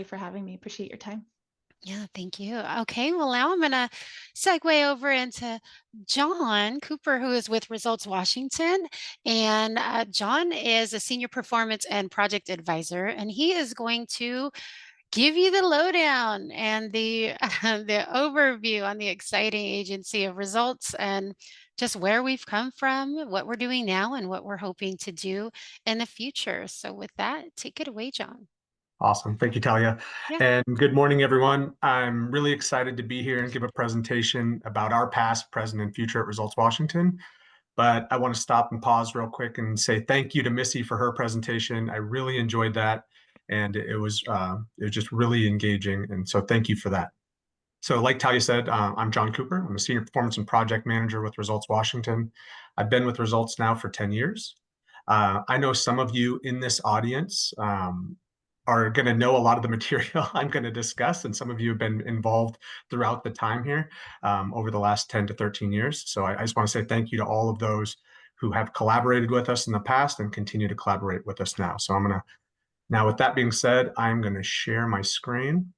for having me. Appreciate your time. Yeah, thank you. Okay, well, now I'm going to segue over into John Cooper, who is with Results Washington. And John is a senior performance and project advisor, and he is going to give you the lowdown and the the overview on the exciting agency of results and just where we've come from, what we're doing now, and what we're hoping to do in the future. So, with that, take it away, John. Awesome. Thank you, Talia. Yeah. And good morning, everyone. I'm really excited to be here and give a presentation about our past, present, and future at Results Washington. But I want to stop and pause real quick and say thank you to Missy for her presentation. I really enjoyed that, and it was just really engaging. And so thank you for that. So, like Talia said, I'm John Cooper. I'm a senior performance and project manager with Results Washington. I've been with Results now for 10 years. I know some of you in this audience are going to know a lot of the material I'm going to discuss, and some of you have been involved throughout the time here over the last 10 to 13 years. So I just want to say thank you to all of those who have collaborated with us in the past and continue to collaborate with us now. So now with that being said, I'm going to share my screen,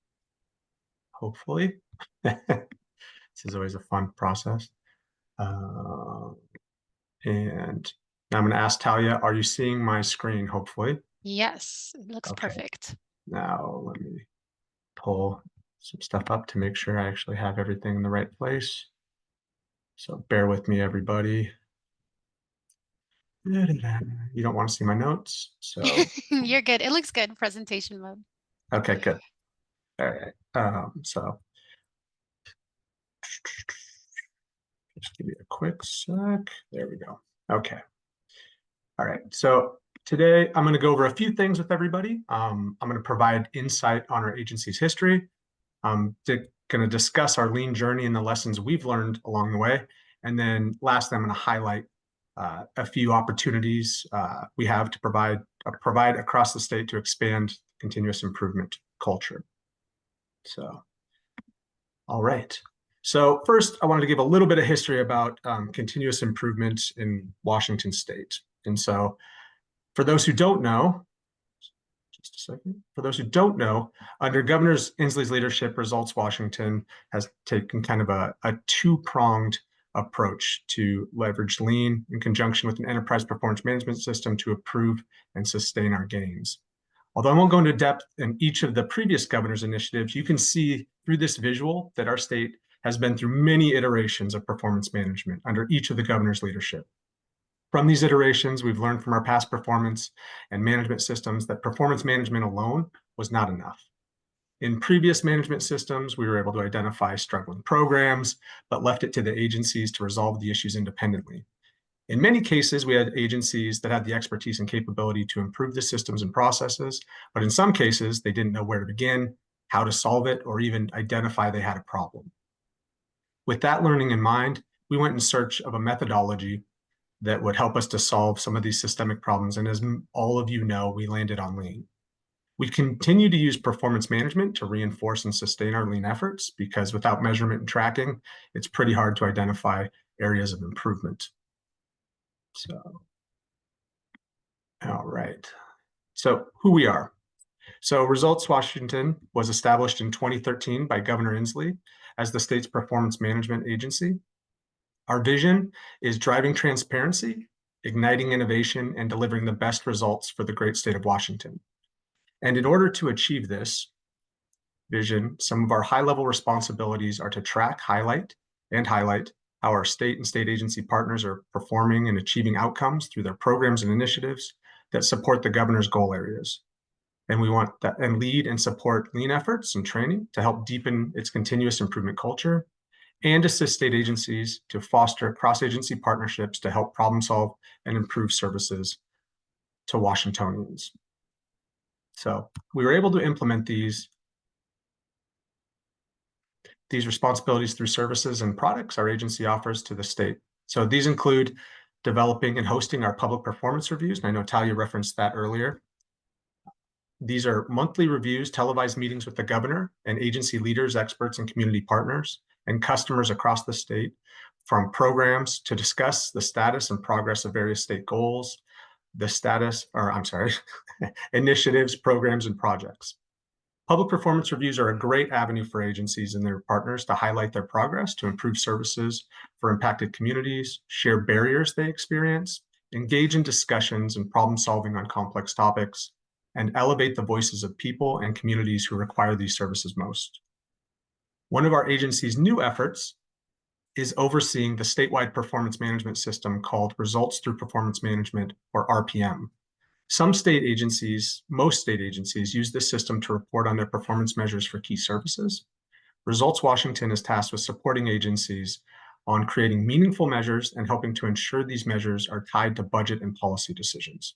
hopefully. This is always a fun process. Uh, and now I'm going to ask Talia, are you seeing my screen, hopefully? Yes, it looks Okay, perfect. now let me pull some stuff up to make sure I actually have everything in the right place. So bear with me, everybody. You don't want to see my notes. So, You're good. It looks good, presentation mode. okay, good. All right. So just give me a quick sec. There we go. Okay. All right. So today I'm going to go over a few things with everybody. I'm going to provide insight on our agency's history. I'm going to discuss our lean journey and the lessons we've learned along the way. And then lastly, I'm going to highlight a few opportunities we have to provide across the state to expand continuous improvement culture. So, all right. So first, I wanted to give a little bit of history about continuous improvement in Washington State. And so for those who don't know, just a second. For those who don't know, under Governor Inslee's leadership, Results Washington has taken kind of a two-pronged approach to leverage lean in conjunction with an enterprise performance management system to improve and sustain our gains. Although I won't go into depth in each of the previous governor's initiatives, you can see through this visual that our state has been through many iterations of performance management under each of the governor's leadership. From these iterations, we've learned from our past performance and management systems that performance management alone was not enough. In previous management systems, we were able to identify struggling programs, but left it to the agencies to resolve the issues independently. In many cases, we had agencies that had the expertise and capability to improve the systems and processes, but in some cases, they didn't know where to begin, how to solve it, or even identify they had a problem. With that learning in mind, we went in search of a methodology that would help us to solve some of these systemic problems. And as all of you know, we landed on lean. We continue to use performance management to reinforce and sustain our lean efforts because without measurement and tracking, it's pretty hard to identify areas of improvement. So, all right. So who we are. So Results Washington was established in 2013 by Governor Inslee as the state's performance management agency. Our vision is driving transparency, igniting innovation, and delivering the best results for the great state of Washington. And in order to achieve this vision, some of our high-level responsibilities are to track, highlight how our state and state agency partners are performing and achieving outcomes through their programs and initiatives that support the governor's goal areas. And we want that and lead and support lean efforts and training to help deepen its continuous improvement culture and assist state agencies to foster cross-agency partnerships to help problem solve and improve services to Washingtonians. So we were able to implement these responsibilities through services and products our agency offers to the state. So these include developing and hosting our public performance reviews. And I know Talia referenced that earlier. These are monthly reviews, televised meetings with the governor and agency leaders, experts, and community partners and customers across the state from programs to discuss the status and progress of various state goals, initiatives, programs, and projects. Public performance reviews are a great avenue for agencies and their partners to highlight their progress, to improve services for impacted communities, share barriers they experience, engage in discussions and problem solving on complex topics, and elevate the voices of people and communities who require these services most. One of our agency's new efforts is overseeing the statewide performance management system called Results Through Performance Management, or RPM. Most state agencies use this system to report on their performance measures for key services. Results Washington is tasked with supporting agencies on creating meaningful measures and helping to ensure these measures are tied to budget and policy decisions.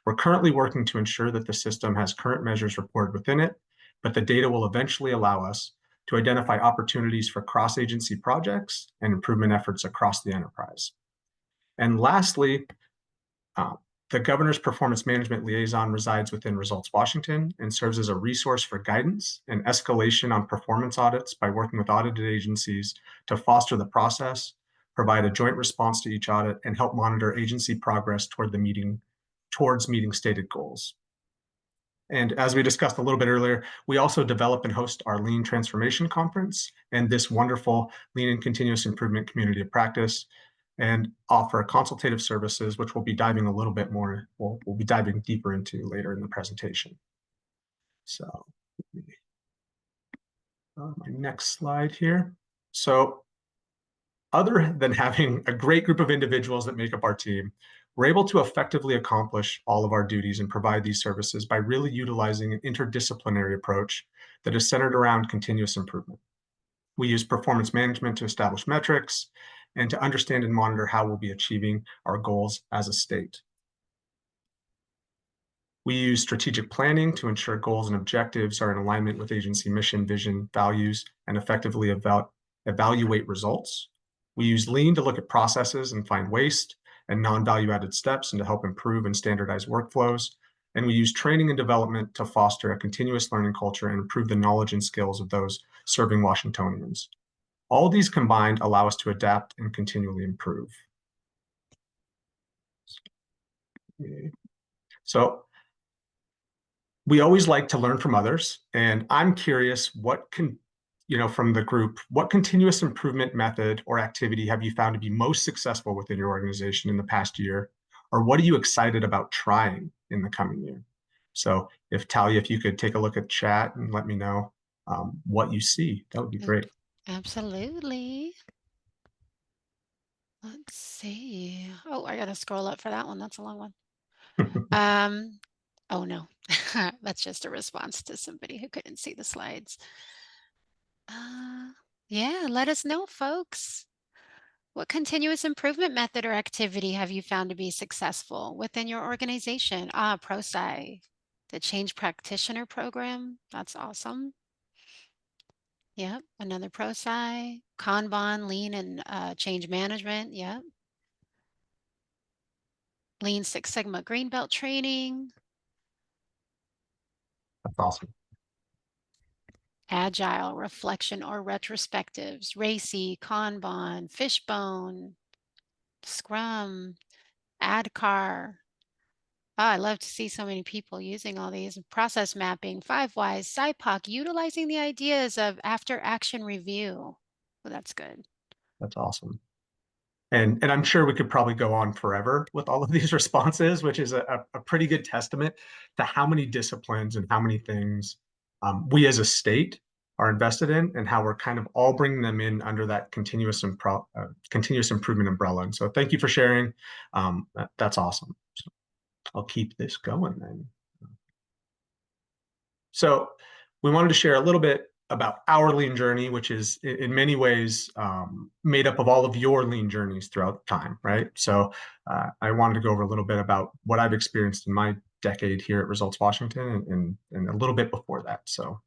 We're currently working to ensure that the system has current measures reported within it, but the data will eventually allow us to identify opportunities for cross-agency projects and improvement efforts across the enterprise. And lastly, the Governor's Performance Management Liaison resides within Results Washington and serves as a resource for guidance and escalation on performance audits by working with audited agencies to foster the process, provide a joint response to each audit, and help monitor agency progress towards meeting stated goals. And as we discussed a little bit earlier, we also develop and host our Lean Transformation Conference and this wonderful Lean and Continuous Improvement community of practice, and offer consultative services, which we'll be diving a little bit more, we'll be diving deeper into later in the presentation. So my next slide here. So other than having a great group of individuals that make up our team, we're able to effectively accomplish all of our duties and provide these services by really utilizing an interdisciplinary approach that is centered around continuous improvement. We use performance management to establish metrics and to understand and monitor how we'll be achieving our goals as a state. We use strategic planning to ensure goals and objectives are in alignment with agency mission, vision, values, and effectively evaluate results. We use Lean to look at processes and find waste and non-value added steps and to help improve and standardize workflows. And we use training and development to foster a continuous learning culture and improve the knowledge and skills of those serving Washingtonians. All these combined allow us to adapt and continually improve. So we always like to learn from others, and I'm curious from the group, what continuous improvement method or activity have you found to be most successful within your organization in the past year? Or what are you excited about trying in the coming year? So if Talia, if you could take a look at chat and let me know what you see, that would be great. Absolutely. Let's see. Oh, I gotta scroll up for that one. That's a long one. Oh no, that's just a response to somebody who couldn't see the slides. Yeah, let us know, folks. What continuous improvement method or activity have you found to be successful within your organization? ProSci, the Change Practitioner Program. That's awesome. Yep, another ProSci, Kanban, Lean and Change Management. Yep. Lean Six Sigma Green Belt training. That's awesome. Agile, reflection or retrospectives, RACI, Kanban, Fishbone, Scrum, ADKAR. Oh, I love to see so many people using all these. Process mapping, 5Whys, SIPOC, utilizing the ideas of after action review. Well, that's good. That's awesome. And I'm sure we could probably go on forever with all of these responses, which is a pretty good testament to how many disciplines and how many things we as a state are invested in, and how we're kind of all bringing them in under that continuous improvement umbrella. And so thank you for sharing. That's awesome. So I'll keep this going then. So we wanted to share a little bit about our Lean journey, which is in many ways made up of all of your Lean journeys throughout time, right? So I wanted to go over a little bit about what I've experienced in my decade here at Results Washington and a little bit before that. So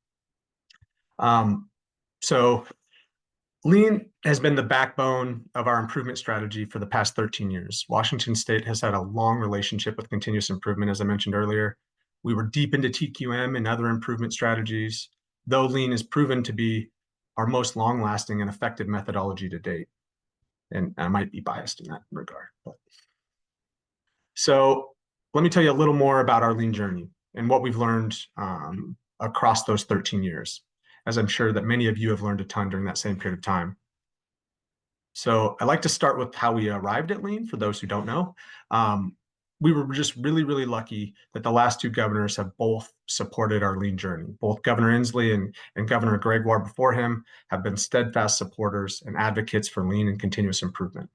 Lean has been the backbone of our improvement strategy for the past 13 years. Washington State has had a long relationship with continuous improvement, as I mentioned earlier. We were deep into TQM and other improvement strategies, though Lean is proven to be our most long-lasting and effective methodology to date. And I might be biased in that regard. So let me tell you a little more about our Lean journey and what we've learned across those 13 years, as I'm sure that many of you have learned a ton during that same period of time. So I'd like to start with how we arrived at Lean, for those who don't know. We were just really, really lucky that the last two governors have both supported our Lean journey. Both Governor Inslee and Governor Gregoire before him have been steadfast supporters and advocates for Lean and continuous improvement.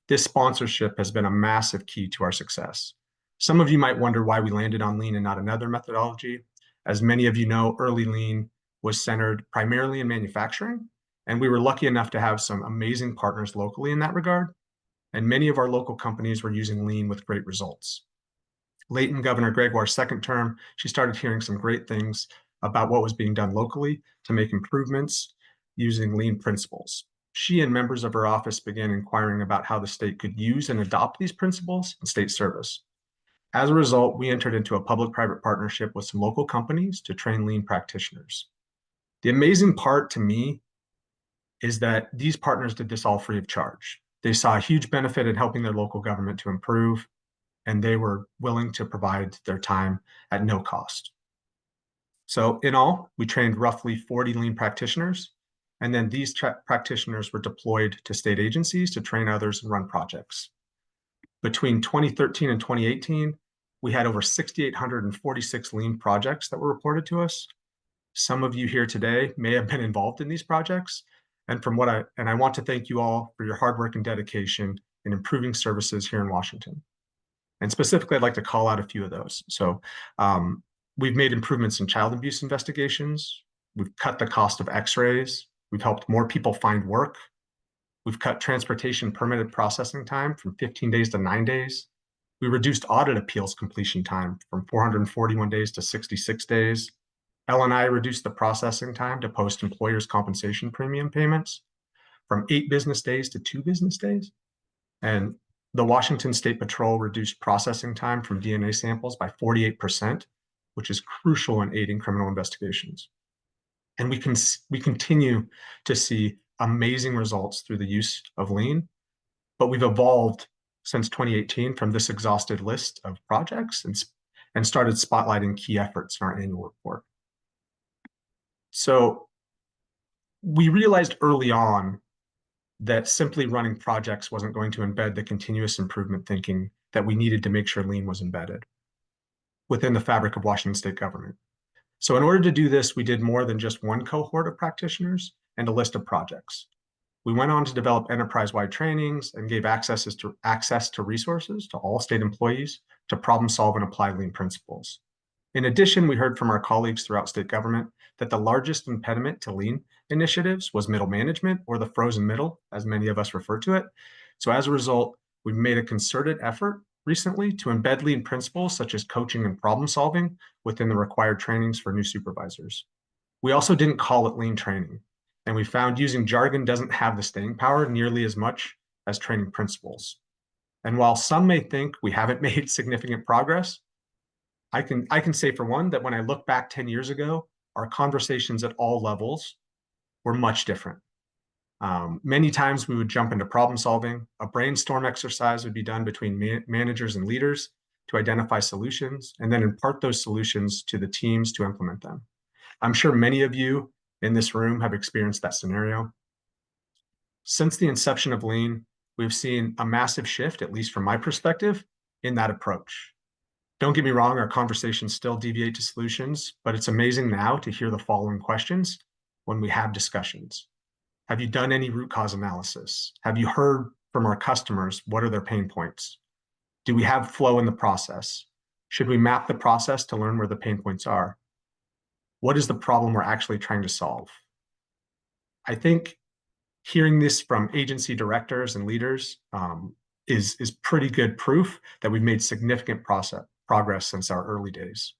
This sponsorship has been a massive key to our success. Some of you might wonder why we landed on Lean and not another methodology. As many of you know, early Lean was centered primarily in manufacturing, and we were lucky enough to have some amazing partners locally in that regard. And many of our local companies were using Lean with great results. Late in Governor Gregoire's second term, she started hearing some great things about what was being done locally to make improvements using Lean principles. She and members of her office began inquiring about how the state could use and adopt these principles in state service. As a result, we entered into a public-private partnership with some local companies to train Lean practitioners. The amazing part to me is that these partners did this all free of charge. They saw a huge benefit in helping their local government to improve, and they were willing to provide their time at no cost. So in all, we trained roughly 40 Lean practitioners, and then these practitioners were deployed to state agencies to train others and run projects. Between 2013 and 2018, we had over 6,846 Lean projects that were reported to us. Some of you here today may have been involved in these projects, and I want to thank you all for your hard work and dedication in improving services here in Washington. And specifically, I'd like to call out a few of those. So we've made improvements in child abuse investigations. We've cut the cost of x-rays. We've helped more people find work. We've cut transportation permitted processing time from 15 days to 9 days. We reduced audit appeals completion time from 441 days to 66 days. L&I reduced the processing time to post employers' compensation premium payments from 8 business days to 2 business days. And the Washington State Patrol reduced processing time from DNA samples by 48%, which is crucial in aiding criminal investigations. And we continue to see amazing results through the use of Lean, but we've evolved since 2018 from this exhausted list of projects and started spotlighting key efforts in our annual report. So we realized early on that simply running projects wasn't going to embed the continuous improvement thinking that we needed to make sure Lean was embedded within the fabric of Washington state government. So in order to do this, we did more than just one cohort of practitioners and a list of projects. We went on to develop enterprise-wide trainings and gave access to resources to all state employees to problem solve and apply Lean principles. In addition, we heard from our colleagues throughout state government that the largest impediment to Lean initiatives was middle management, or the frozen middle, as many of us refer to it. So as a result, we've made a concerted effort recently to embed Lean principles such as coaching and problem solving within the required trainings for new supervisors. We also didn't call it Lean training, and we found using jargon doesn't have the staying power nearly as much as training principles. And while some may think we haven't made significant progress, I can say for one that when I look back 10 years ago, our conversations at all levels were much different. Many times we would jump into problem solving. A brainstorm exercise would be done between managers and leaders to identify solutions and then impart those solutions to the teams to implement them. I'm sure many of you in this room have experienced that scenario. Since the inception of Lean, we've seen a massive shift, at least from my perspective, in that approach. Don't get me wrong, our conversations still deviate to solutions, but it's amazing now to hear the following questions when we have discussions. Have you done any root cause analysis? Have you heard from our customers? What are their pain points? Do we have flow in the process? Should we map the process to learn where the pain points are? What is the problem we're actually trying to solve? I think hearing this from agency directors and leaders is pretty good proof that we've made significant progress since our early days.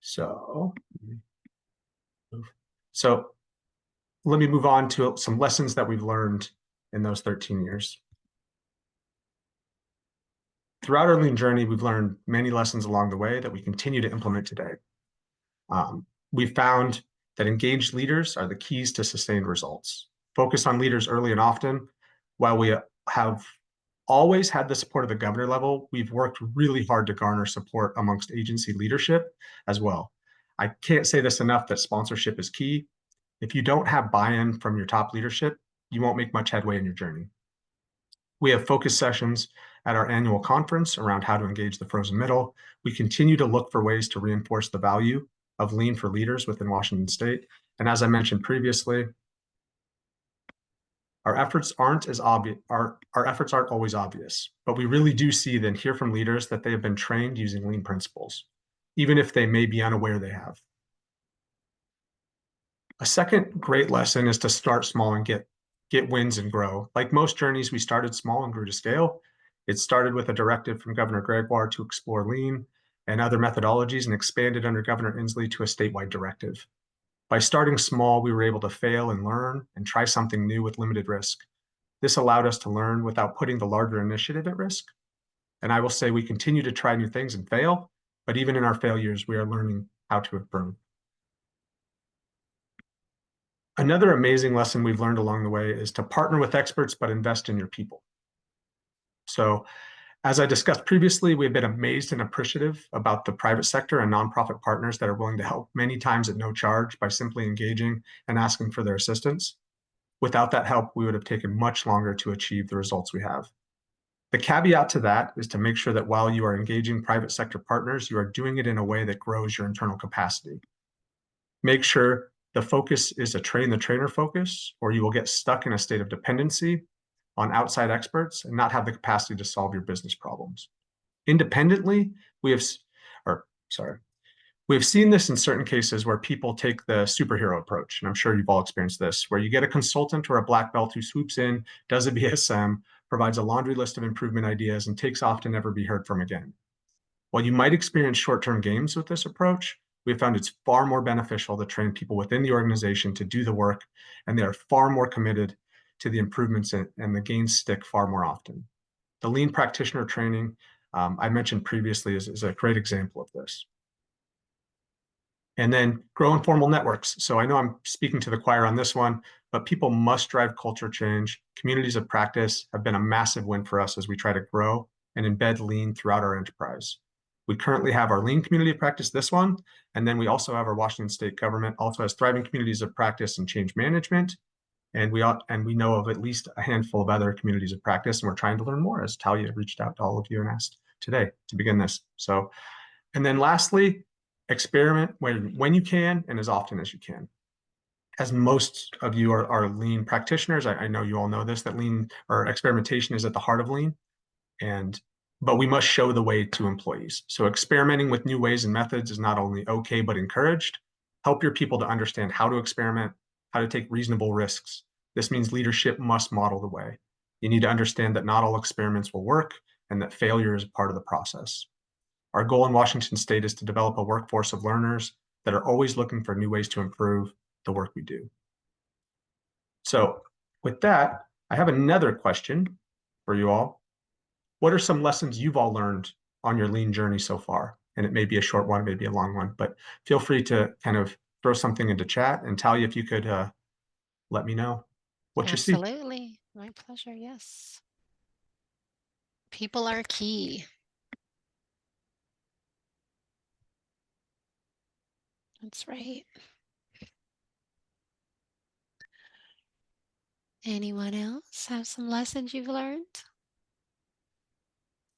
So let me move on to some lessons that we've learned in those 13 years. Throughout our Lean journey, we've learned many lessons along the way that we continue to implement today. We've found that engaged leaders are the keys to sustained results. Focus on leaders early and often. While we have always had the support of the governor level, we've worked really hard to garner support amongst agency leadership as well. I can't say this enough that sponsorship is key. If you don't have buy-in from your top leadership, you won't make much headway in your journey. We have focus sessions at our annual conference around how to engage the frozen middle. We continue to look for ways to reinforce the value of lean for leaders within Washington State. And as I mentioned previously, our efforts aren't always obvious, but we really do see and hear from leaders that they have been trained using lean principles, even if they may be unaware they have. A second great lesson is to start small and get wins and grow. Like most journeys, we started small and grew to scale. It started with a directive from Governor Gregoire to explore lean and other methodologies and expanded under Governor Inslee to a statewide directive. By starting small, we were able to fail and learn and try something new with limited risk. This allowed us to learn without putting the larger initiative at risk. And I will say we continue to try new things and fail, but even in our failures, we are learning how to improve. Another amazing lesson we've learned along the way is to partner with experts, but invest in your people. So as I discussed previously, we've been amazed and appreciative about the private sector and nonprofit partners that are willing to help many times at no charge by simply engaging and asking for their assistance. Without that help, we would have taken much longer to achieve the results we have. The caveat to that is to make sure that while you are engaging private sector partners, you are doing it in a way that grows your internal capacity. Make sure the focus is a train the trainer focus, or you will get stuck in a state of dependency on outside experts and not have the capacity to solve your business problems. Independently, we have seen this in certain cases where people take the superhero approach, and I'm sure you've all experienced this, where you get a consultant or a black belt who swoops in, does a BSM, provides a laundry list of improvement ideas, and takes off to never be heard from again. While you might experience short-term gains with this approach, we have found it's far more beneficial to train people within the organization to do the work, and they are far more committed to the improvements and the gains stick far more often. The lean practitioner training I mentioned previously is a great example of this. And then grow informal networks. So I know I'm speaking to the choir on this one, but people must drive culture change. Communities of practice have been a massive win for us as we try to grow and embed lean throughout our enterprise. We currently have our lean community of practice, this one, and then we also have our Washington State government also has thriving communities of practice and change management. And we know of at least a handful of other communities of practice, and we're trying to learn more as Talia reached out to all of you and asked today to begin this. So, and then lastly, experiment when you can and as often as you can. As most of you are lean practitioners, I know you all know this, that lean or experimentation is at the heart of lean, but we must show the way to employees. So experimenting with new ways and methods is not only okay, but encouraged. Help your people to understand how to experiment, how to take reasonable risks. This means leadership must model the way. You need to understand that not all experiments will work and that failure is a part of the process. Our goal in Washington State is to develop a workforce of learners that are always looking for new ways to improve the work we do. So with that, I have another question for you all. What are some lessons you've all learned on your lean journey so far? And it may be a short one, maybe a long one, but feel free to kind of throw something into chat. And Talia, if you could let me know what you see. Absolutely. My pleasure. Yes. People are key. That's right. Anyone else have some lessons you've learned?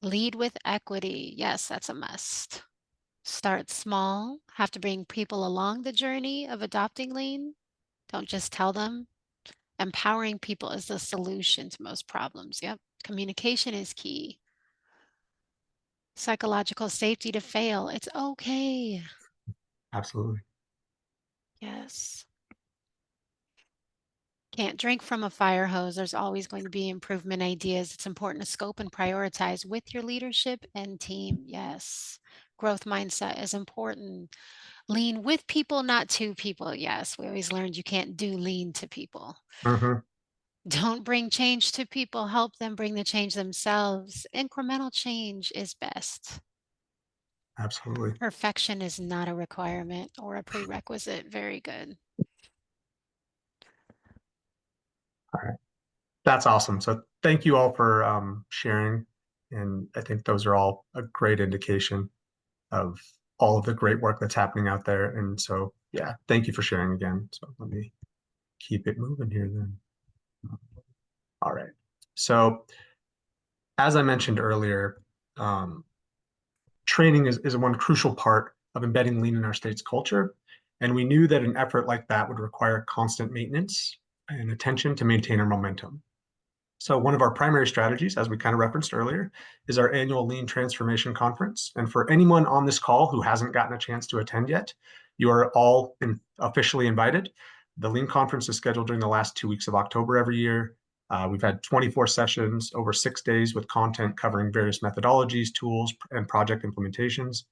Lead with equity. Yes, that's a must. Start small. Have to bring people along the journey of adopting lean. Don't just tell them. Empowering people is the solution to most problems. Yep. Communication is key. Psychological safety to fail. It's okay. Absolutely. Yes. Can't drink from a fire hose. There's always going to be improvement ideas. It's important to scope and prioritize with your leadership and team. Yes. Growth mindset is important. Lean with people, not to people. Yes. We always learned you can't do lean to people. Mm-hmm. Don't bring change to people. Help them bring the change themselves. Incremental change is best. Absolutely. Perfection is not a requirement or a prerequisite. Very good. All right. That's awesome. So thank you all for sharing. And I think those are all a great indication of all of the great work that's happening out there. And so, yeah, thank you for sharing again. So let me keep it moving here then. All right. So as I mentioned earlier, training is one crucial part of embedding lean in our state's culture. And we knew that an effort like that would require constant maintenance and attention to maintain our momentum. So one of our primary strategies, as we kind of referenced earlier, is our annual Lean Transformation Conference. And for anyone on this call who hasn't gotten a chance to attend yet, you are all officially invited. The Lean Conference is scheduled during the last 2 weeks of October every year. We've had 24 sessions over 6 days with content covering various methodologies, tools, and project implementations.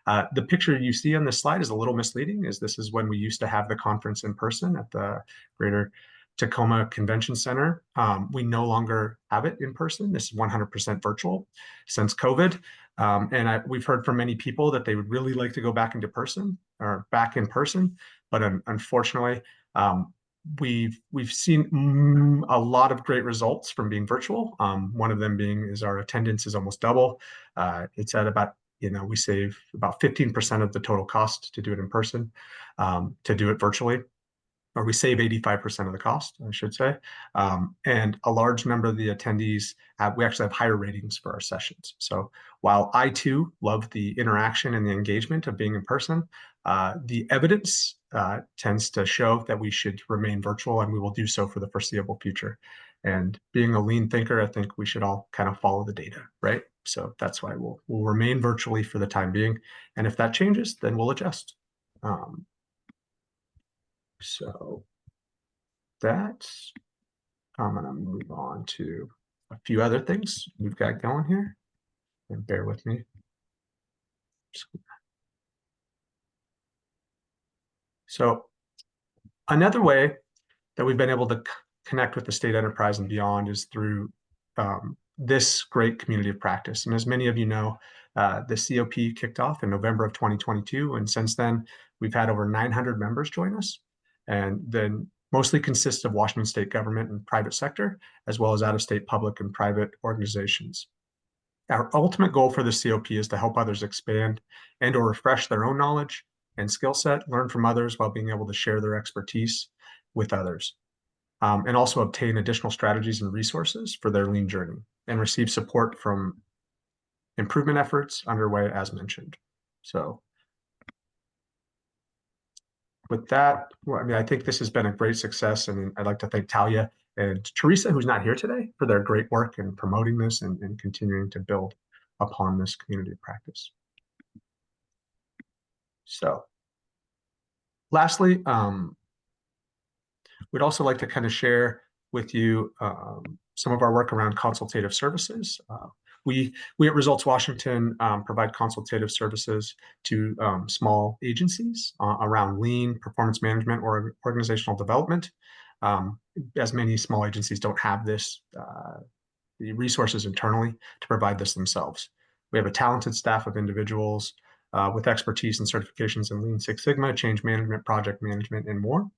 The picture you see on this slide is a little misleading, as this is when we used to have the conference in person at the Greater Tacoma Convention Center. We no longer have it in person. This is 100% virtual since COVID. And we've heard from many people that they would really like to go back into person or back in person, but unfortunately, we've seen a lot of great results from being virtual. One of them being is our attendance is almost double. It's at about, we save about 15% of the total cost to do it in person, to do it virtually, or we save 85% of the cost, I should say. And a large number of the attendees, we actually have higher ratings for our sessions. So while I too love the interaction and the engagement of being in person, the evidence tends to show that we should remain virtual, and we will do so for the foreseeable future. And being a lean thinker, I think we should all kind of follow the data, right? So that's why we'll remain virtually for the time being. And if that changes, then we'll adjust. So that's, I'm going to move on to a few other things we've got going here. And bear with me. So another way that we've been able to connect with the state enterprise and beyond is through this great community of practice. And as many of you know, the COP kicked off in November of 2022. And since then, we've had over 900 members join us. And then mostly consists of Washington state government and private sector, as well as out-of-state public and private organizations. Our ultimate goal for the COP is to help others expand and or refresh their own knowledge and skill set, learn from others while being able to share their expertise with others, and also obtain additional strategies and resources for their lean journey and receive support from improvement efforts underway as mentioned. So with that, well, I mean, I think this has been a great success, and I'd like to thank Talia and Teresa, who's not here today, for their great work in promoting this and continuing to build upon this community of practice. So lastly, we'd also like to kind of share with you some of our work around consultative services. We at Results Washington provide consultative services to small agencies around lean, performance management, or organizational development. As many small agencies don't have this, the resources internally to provide this themselves. We have a talented staff of individuals with expertise and certifications in Lean Six Sigma, change management, project management, and more.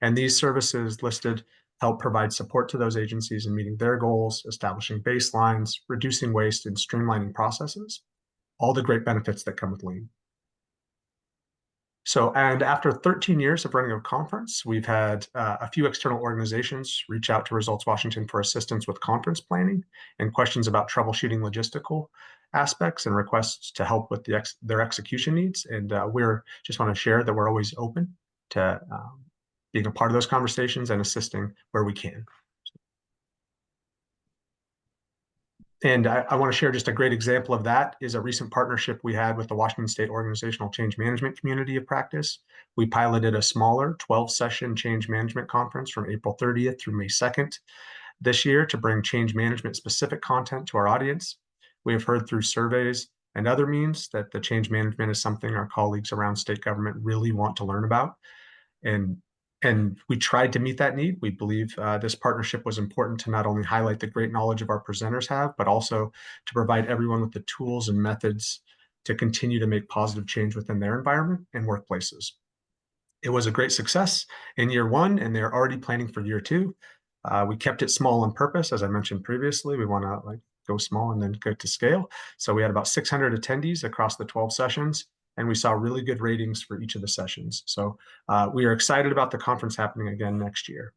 And these services listed help provide support to those agencies in meeting their goals, establishing baselines, reducing waste, and streamlining processes, all the great benefits that come with Lean. So, and after 13 years of running a conference, we've had a few external organizations reach out to Results Washington for assistance with conference planning and questions about troubleshooting logistical aspects and requests to help with their execution needs. And we're just want to share that we're always open to being a part of those conversations and assisting where we can. And I want to share just a great example of that is a recent partnership we had with the Washington State Organizational Change Management Community of Practice. We piloted a smaller 12-session change management conference from April 30th through May 2nd this year to bring change management specific content to our audience. We have heard through surveys and other means that the change management is something our colleagues around state government really want to learn about. And we tried to meet that need. We believe this partnership was important to not only highlight the great knowledge of our presenters have, but also to provide everyone with the tools and methods to continue to make positive change within their environment and workplaces. It was a great success in year one, and they're already planning for year two. We kept it small on purpose. As I mentioned previously, we want to go small and then go to scale. So we had about 600 attendees across the 12 sessions. and we saw really good ratings for each of the sessions. So we are excited about the conference happening again next year.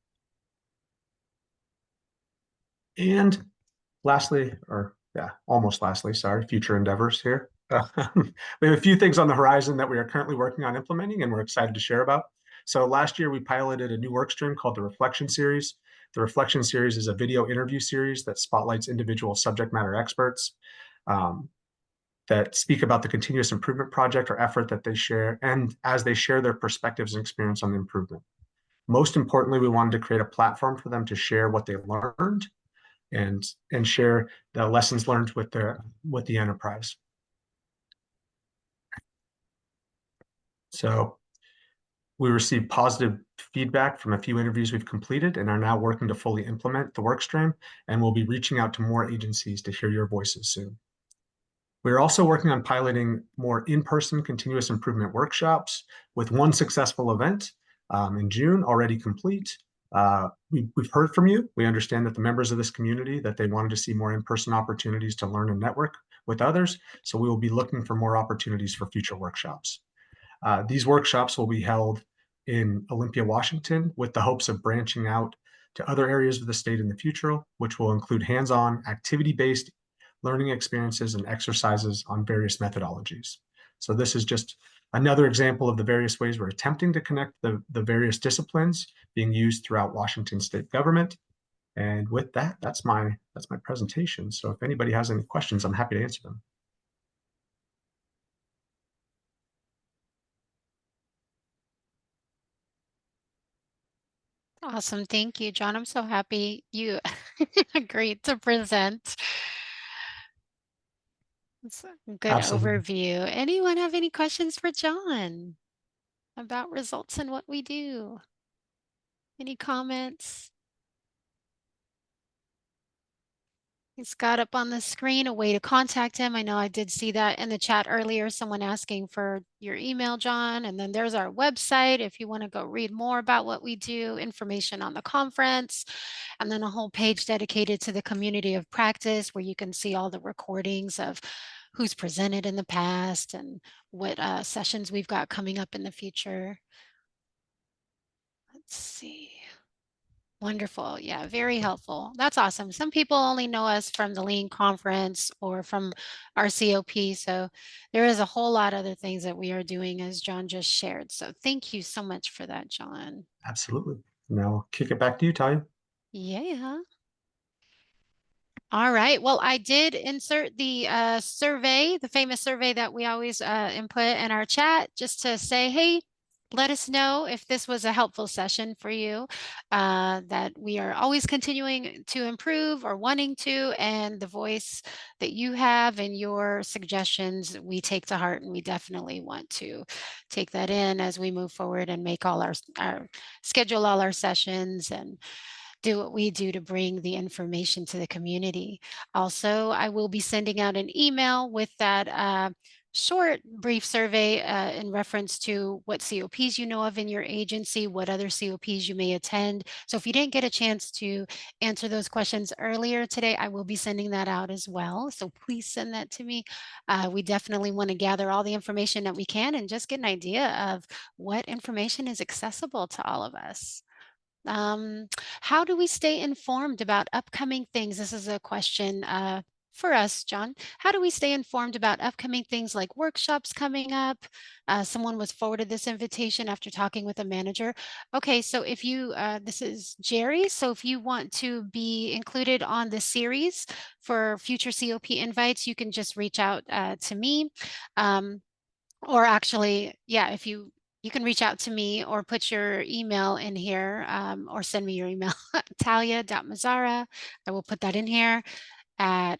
And lastly, or yeah, almost lastly, sorry, future endeavors here. We have a few things on the horizon that we are currently working on implementing and we're excited to share about. So last year we piloted a new work stream called the Reflection Series. The Reflection Series is a video interview series that spotlights individual subject matter experts that speak about the continuous improvement project or effort that they share, and as they share their perspectives and experience on the improvement. Most importantly, we wanted to create a platform for them to share what they learned and share the lessons learned with the enterprise. So we received positive feedback from a few interviews we've completed and are now working to fully implement the work stream, and we'll be reaching out to more agencies to hear your voices soon. We're also working on piloting more in-person continuous improvement workshops with one successful event in June already complete. We've heard from you. We understand that the members of this community, that they wanted to see more in-person opportunities to learn and network with others. So we will be looking for more opportunities for future workshops. These workshops will be held in Olympia, Washington, with the hopes of branching out to other areas of the state in the future, which will include hands-on, activity-based learning experiences and exercises on various methodologies. So this is just another example of the various ways we're attempting to connect the various disciplines being used throughout Washington state government. And with that, that's my presentation. So if anybody has any questions, I'm happy to answer them. Awesome. Thank you, John. I'm so happy you agreed to present. It's a good Absolutely. overview. Anyone have any questions for John about results and what we do? Any comments? He's got up on the screen a way to contact him. I know I did see that in the chat earlier, someone asking for your email, John. And then there's our website if you want to go read more about what we do, information on the conference, and then a whole page dedicated to the community of practice where you can see all the recordings of who's presented in the past and what sessions we've got coming up in the future. Let's see. Wonderful. Yeah, very helpful. That's awesome. Some people only know us from the Lean conference or from our COP. So there is a whole lot of other things that we are doing as John just shared. So thank you so much for that, John. Absolutely. Now I'll kick it back to you, Talia. Yeah. All right. Well, I did insert the survey, the famous survey that we always input in our chat, just to say, hey, let us know if this was a helpful session for you, that we are always continuing to improve or wanting to, and the voice that you have and your suggestions we take to heart, and we definitely want to take that in as we move forward and make all our schedule all our sessions and do what we do to bring the information to the community. Also, I will be sending out an email with that short, brief survey in reference to what COPs you know of in your agency, what other COPs you may attend. So if you didn't get a chance to answer those questions earlier today, I will be sending that out as well. So please send that to me. We definitely want to gather all the information that we can and just get an idea of what information is accessible to all of us. Um, how do we stay informed about upcoming things? This is a question for us, John. How do we stay informed about upcoming things like workshops coming up? Someone was forwarded this invitation after talking with a manager. Okay, so if you, this is Jerry. So if you want to be included on the series for future COP invites, you can just reach out to me. Or actually, yeah, if you can reach out to me or put your email in here or send me your email, talia.mazzara. I will put that in here at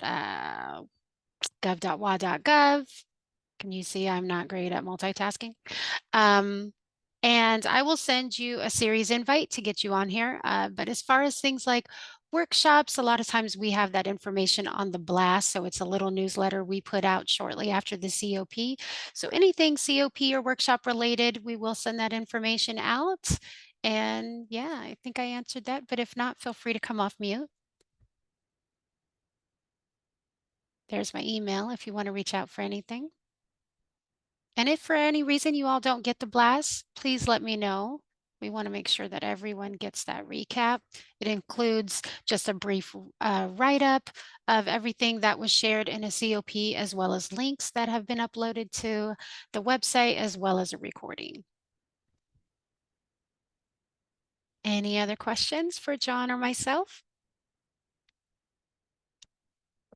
gov.wa.gov. Can you see I'm not great at multitasking? And I will send you a series invite to get you on here. But as far as things like workshops, a lot of times we have that information on the blast. So it's a little newsletter we put out shortly after the COP. So anything COP or workshop related, we will send that information out. And yeah, I think I answered that. But if not, feel free to come off mute. There's my email if you want to reach out for anything. And if for any reason you all don't get the blast, please let me know. We want to make sure that everyone gets that recap. It includes just a brief write up of everything that was shared in a COP, as well as links that have been uploaded to the website, as well as a recording. Any other questions for John or myself?